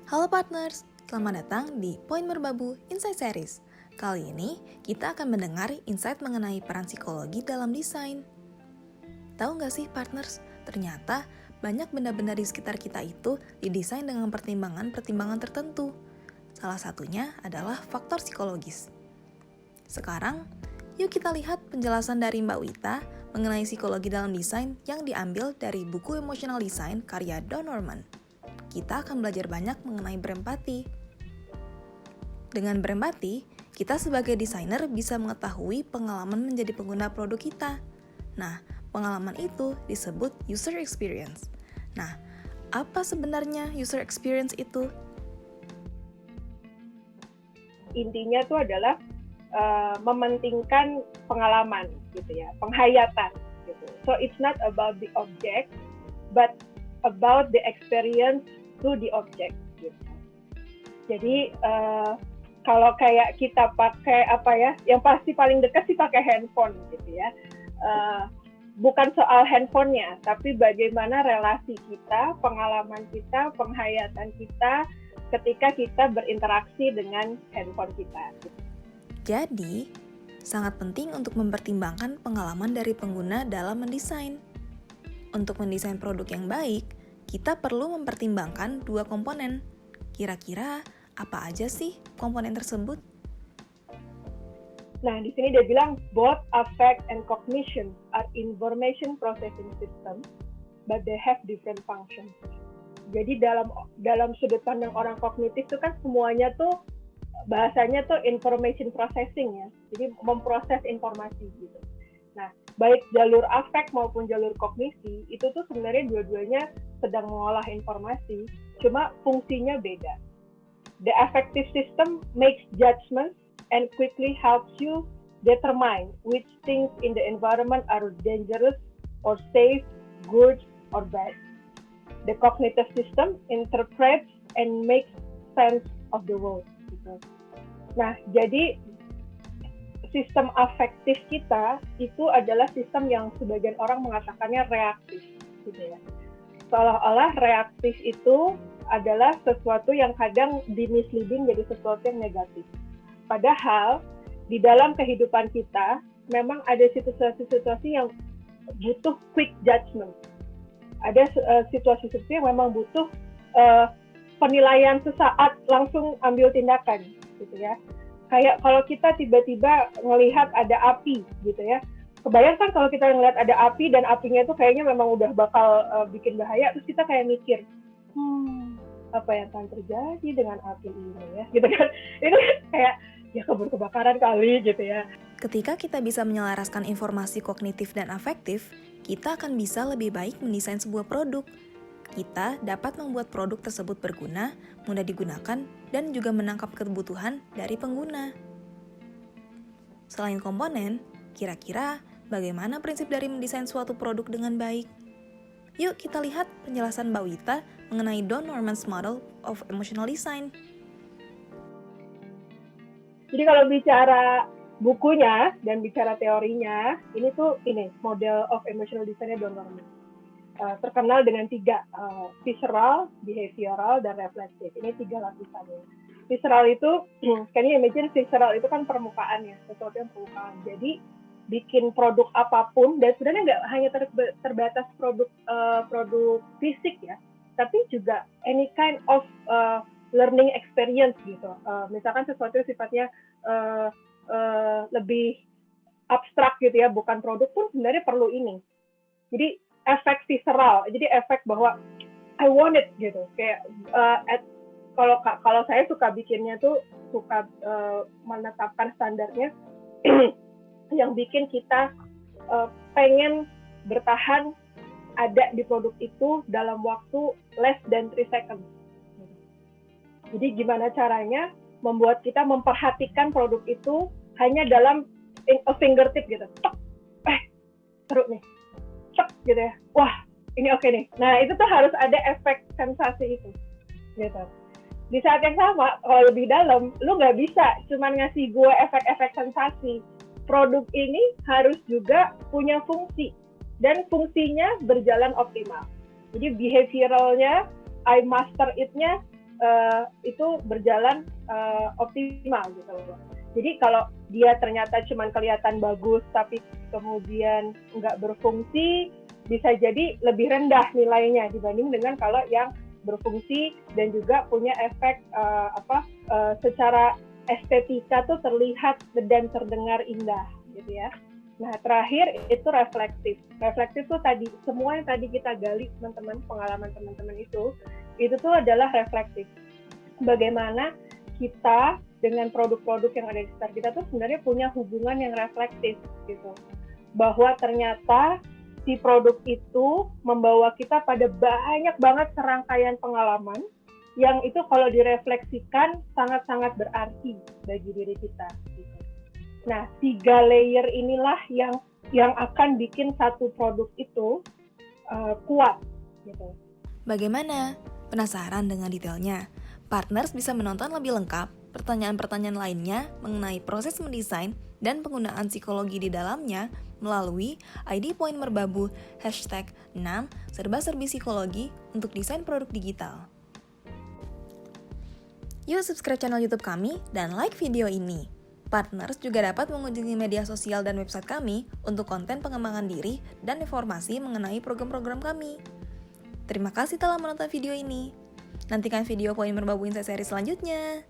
Halo partners, selamat datang di Poin Merbabu Insight Series. Kali ini kita akan mendengar insight mengenai peran psikologi dalam desain. Tahu nggak sih partners, ternyata banyak benda-benda di sekitar kita itu didesain dengan pertimbangan-pertimbangan tertentu. Salah satunya adalah faktor psikologis. Sekarang, yuk kita lihat penjelasan dari Mbak Wita mengenai psikologi dalam desain yang diambil dari buku Emotional Design karya Don Norman. Kita akan belajar banyak mengenai berempati. Dengan berempati, kita sebagai desainer bisa mengetahui pengalaman menjadi pengguna produk kita. Nah, pengalaman itu disebut user experience. Nah, apa sebenarnya user experience itu? Intinya itu adalah mementingkan pengalaman gitu ya, penghayatan gitu. So it's not about the object, but about the experience to the object gitu. Jadi kalau kayak kita pakai yang pasti paling dekat sih pakai handphone gitu ya. Bukan soal handphonenya, tapi bagaimana relasi kita, pengalaman kita, penghayatan kita ketika kita berinteraksi dengan handphone kita. Jadi, sangat penting untuk mempertimbangkan pengalaman dari pengguna dalam mendesain. Untuk mendesain produk yang baik, kita perlu mempertimbangkan dua komponen. Kira-kira apa aja sih komponen tersebut? Nah, di sini dia bilang both affect and cognition are information processing system, but they have different functions. Jadi dalam sudut pandang orang kognitif itu kan semuanya tuh bahasanya tuh information processing ya. Jadi memproses informasi gitu. Nah, baik jalur afek maupun jalur kognisi itu tuh sebenarnya dua-duanya sedang mengolah informasi, cuma fungsinya beda. The affective system makes judgments and quickly helps you determine which things in the environment are dangerous or safe, good or bad. The cognitive system interprets and makes sense of the world. Gitu. Nah, jadi sistem afektif kita itu adalah sistem yang sebagian orang mengatakannya reaktif, gitu ya. Seolah-olah reaktif itu adalah sesuatu yang kadang dimisleading jadi sesuatu yang negatif. Padahal di dalam kehidupan kita memang ada situasi-situasi yang butuh quick judgment. Ada situasi-situasi yang memang butuh penilaian sesaat langsung ambil tindakan, gitu ya. Kayak kalau kita tiba-tiba ngelihat ada api, gitu ya. Kebayangkan kalau kita ngelihat ada api dan apinya itu kayaknya memang udah bakal bikin bahaya, terus kita kayak mikir, apa yang akan terjadi dengan api ini ya, gitu kan? Itu kayak ya kebakaran kali, gitu ya. Ketika kita bisa menyelaraskan informasi kognitif dan afektif, kita akan bisa lebih baik mendesain sebuah produk. Kita dapat membuat produk tersebut berguna, mudah digunakan, dan juga menangkap kebutuhan dari pengguna. Selain komponen, kira-kira bagaimana prinsip dari mendesain suatu produk dengan baik? Yuk kita lihat penjelasan Mbak Wita mengenai Don Norman's Model of Emotional Design. Jadi kalau bicara bukunya dan bicara teorinya, ini model of emotional design-nya Don Norman. Terkenal dengan 3, visceral, behavioral, dan reflective. Ini 3 lapisannya. Visceral itu, can you imagine visceral itu kan permukaan ya, sesuatu yang permukaan. Jadi bikin produk apapun, dan sebenarnya nggak hanya terbatas produk fisik ya, tapi juga any kind of learning experience gitu. Misalkan sesuatu yang sifatnya lebih abstrak gitu ya, bukan produk pun sebenarnya perlu ini. Jadi efek visceral, jadi efek bahwa I want it gitu. Kayak kalau saya suka bikinnya tuh suka menetapkan standarnya yang bikin kita pengen bertahan ada di produk itu dalam waktu less than 3 seconds. Jadi gimana caranya membuat kita memperhatikan produk itu hanya dalam a fingertip gitu. Seru nih. Gitu ya. Wah, ini oke nih. Nah, itu tuh harus ada efek sensasi itu. Gitu. Di saat yang sama, kalau lebih dalam, lu nggak bisa cuman ngasih gue efek-efek sensasi. Produk ini harus juga punya fungsi. Dan fungsinya berjalan optimal. Jadi behavioralnya, I master it-nya itu berjalan optimal gitu loh. Jadi kalau dia ternyata cuma kelihatan bagus tapi kemudian nggak berfungsi, bisa jadi lebih rendah nilainya dibanding dengan kalau yang berfungsi dan juga punya efek secara estetika tuh terlihat dan terdengar indah gitu ya. Nah, terakhir itu reflektif. Reflektif tuh tadi, semua yang tadi kita gali teman-teman, pengalaman teman-teman itu tuh adalah reflektif. Bagaimana kita dengan produk-produk yang ada di sekitar kita tuh sebenarnya punya hubungan yang reflektif gitu. Bahwa ternyata si produk itu membawa kita pada banyak banget serangkaian pengalaman yang itu kalau direfleksikan sangat-sangat berarti bagi diri kita gitu. Nah, 3 layer inilah yang akan bikin satu produk itu kuat gitu. Bagaimana? Penasaran dengan detailnya? Partners bisa menonton lebih lengkap pertanyaan-pertanyaan lainnya mengenai proses mendesain dan penggunaan psikologi di dalamnya melalui ID Point Merbabu #6serba-serbi psikologi untuk desain produk digital. Yuk subscribe channel YouTube kami dan like video ini. Partners juga dapat mengunjungi media sosial dan website kami untuk konten pengembangan diri dan informasi mengenai program-program kami. Terima kasih telah menonton video ini. Nantikan video Point Merbabu Insight Series selanjutnya.